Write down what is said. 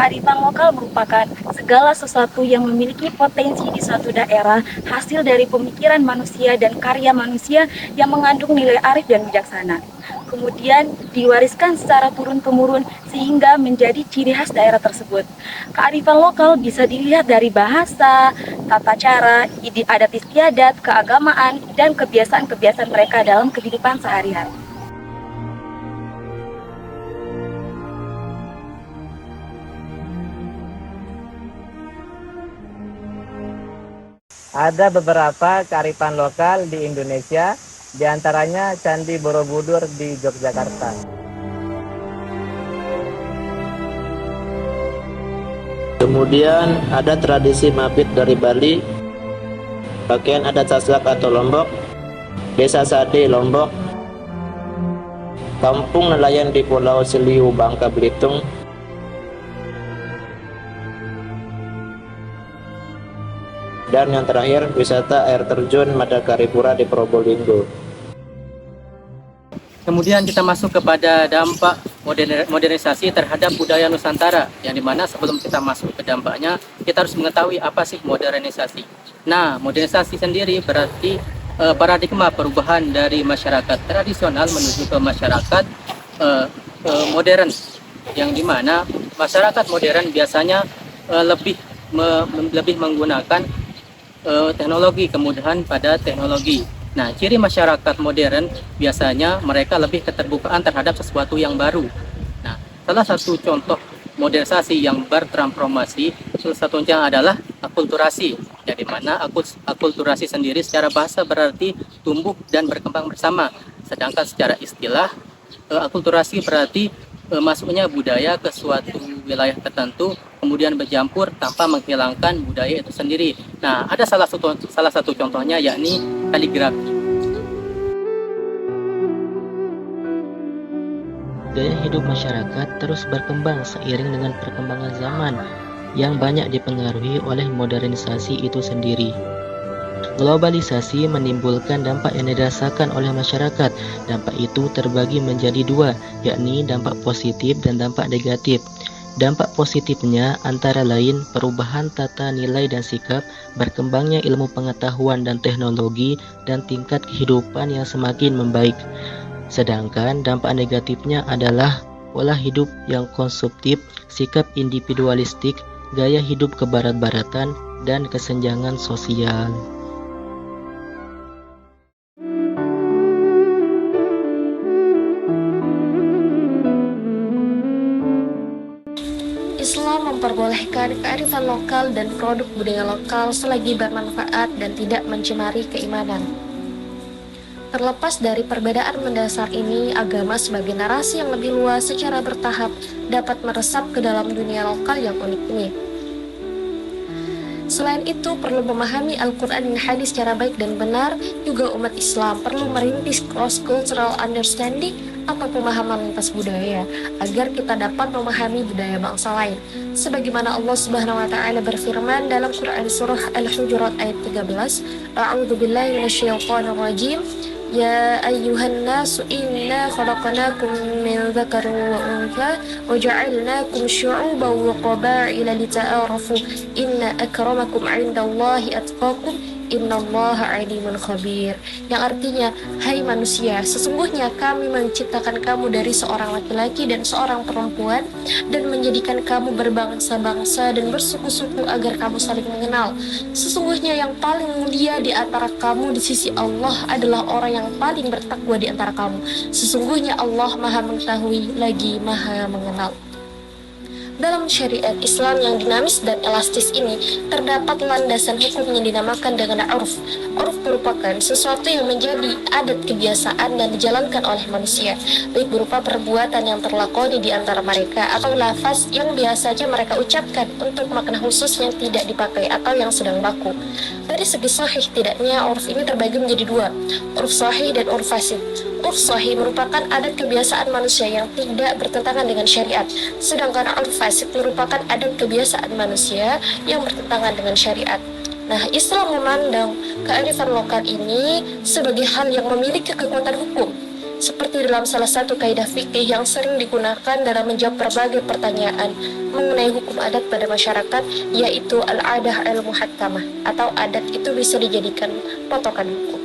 Kearifan lokal merupakan segala sesuatu yang memiliki potensi di suatu daerah, hasil dari pemikiran manusia dan karya manusia yang mengandung nilai arif dan bijaksana. Kemudian diwariskan secara turun-temurun sehingga menjadi ciri khas daerah tersebut. Kearifan lokal bisa dilihat dari bahasa, tata cara, adat istiadat, keagamaan, dan kebiasaan-kebiasaan mereka dalam kehidupan sehari-hari. Ada beberapa kearifan lokal di Indonesia, di antaranya Candi Borobudur di Yogyakarta. Kemudian ada tradisi mabit dari Bali, pakaian adat Sasak atau Lombok, Desa Sade Lombok, kampung nelayan di Pulau Seliu Bangka Belitung, dan yang terakhir wisata air terjun Madakaripura di Probolinggo. Kemudian kita masuk kepada dampak modernisasi terhadap budaya Nusantara, yang dimana sebelum kita masuk ke dampaknya, kita harus mengetahui apa sih modernisasi. Nah, modernisasi sendiri berarti paradigma perubahan dari masyarakat tradisional menuju ke masyarakat modern, yang dimana masyarakat modern biasanya lebih menggunakan teknologi, kemudahan pada teknologi. Nah, ciri masyarakat modern biasanya mereka lebih keterbukaan terhadap sesuatu yang baru. Nah, salah satu contoh modernisasi yang bertransformasi, salah satunya adalah akulturasi, yang dimana akulturasi sendiri secara bahasa berarti tumbuh dan berkembang bersama. Sedangkan secara istilah, akulturasi berarti masuknya budaya ke suatu wilayah tertentu, kemudian bercampur tanpa menghilangkan budaya itu sendiri. Nah, ada salah satu contohnya yakni kaligrafi. Gaya hidup masyarakat terus berkembang seiring dengan perkembangan zaman yang banyak dipengaruhi oleh modernisasi itu sendiri. Globalisasi menimbulkan dampak yang dirasakan oleh masyarakat. Dampak itu terbagi menjadi dua, yakni dampak positif dan dampak negatif. Dampak positifnya antara lain perubahan tata nilai dan sikap, berkembangnya ilmu pengetahuan dan teknologi, dan tingkat kehidupan yang semakin membaik. Sedangkan dampak negatifnya adalah pola hidup yang konsumtif, sikap individualistik, gaya hidup kebarat-baratan, dan kesenjangan sosial. Islam memperbolehkan kearifan lokal dan produk budaya lokal selagi bermanfaat dan tidak mencemari keimanan. Terlepas dari perbedaan mendasar ini, agama sebagai narasi yang lebih luas secara bertahap dapat meresap ke dalam dunia lokal yang unik ini. Selain itu, perlu memahami Al-Quran dan hadis secara baik dan benar. Juga umat Islam perlu merintis cross-cultural understanding atau pemahaman lintas budaya agar kita dapat memahami budaya bangsa lain. Sebagaimana Allah Subhanahu wa taala berfirman dalam Quran surah Al-Hujurat ayat 13, A'udzu billahi minasyaitonir rajim. Ya ayyuhan nasu inna khalaqnakum min dzakarin wa untha wa ja'alnakum syu'uban wa qaba'ila lita'arafu inna akramakum 'indallahi atqakum innallaha 'alimun khabir. Yang artinya, hai manusia, sesungguhnya kami menciptakan kamu dari seorang laki-laki dan seorang perempuan dan menjadikan kamu berbangsa-bangsa dan bersuku-suku agar kamu saling mengenal. Sesungguhnya yang paling mulia di antara kamu di sisi Allah adalah orang yang paling bertakwa di antara kamu. Sesungguhnya Allah Maha mengetahui lagi Maha mengenal. Dalam syariat Islam yang dinamis dan elastis ini, terdapat landasan hukum yang dinamakan dengan urf. Urf merupakan sesuatu yang menjadi adat kebiasaan dan dijalankan oleh manusia, baik berupa perbuatan yang terlakoni di antara mereka atau lafaz yang biasanya mereka ucapkan untuk makna khusus yang tidak dipakai atau yang sedang baku. Dari segi sahih tidaknya, urf ini terbagi menjadi dua, urf sahih dan urf fasid. Urf sahih merupakan adat kebiasaan manusia yang tidak bertentangan dengan syariat, sedangkan urf fasid merupakan adat kebiasaan manusia yang bertentangan dengan syariat. Nah, Islam memandang kearifan lokal ini sebagai hal yang memiliki kekuatan hukum, seperti dalam salah satu kaidah fikih yang sering digunakan dalam menjawab berbagai pertanyaan mengenai hukum adat pada masyarakat, yaitu al-adah al-muhakkamah, atau adat itu bisa dijadikan patokan hukum.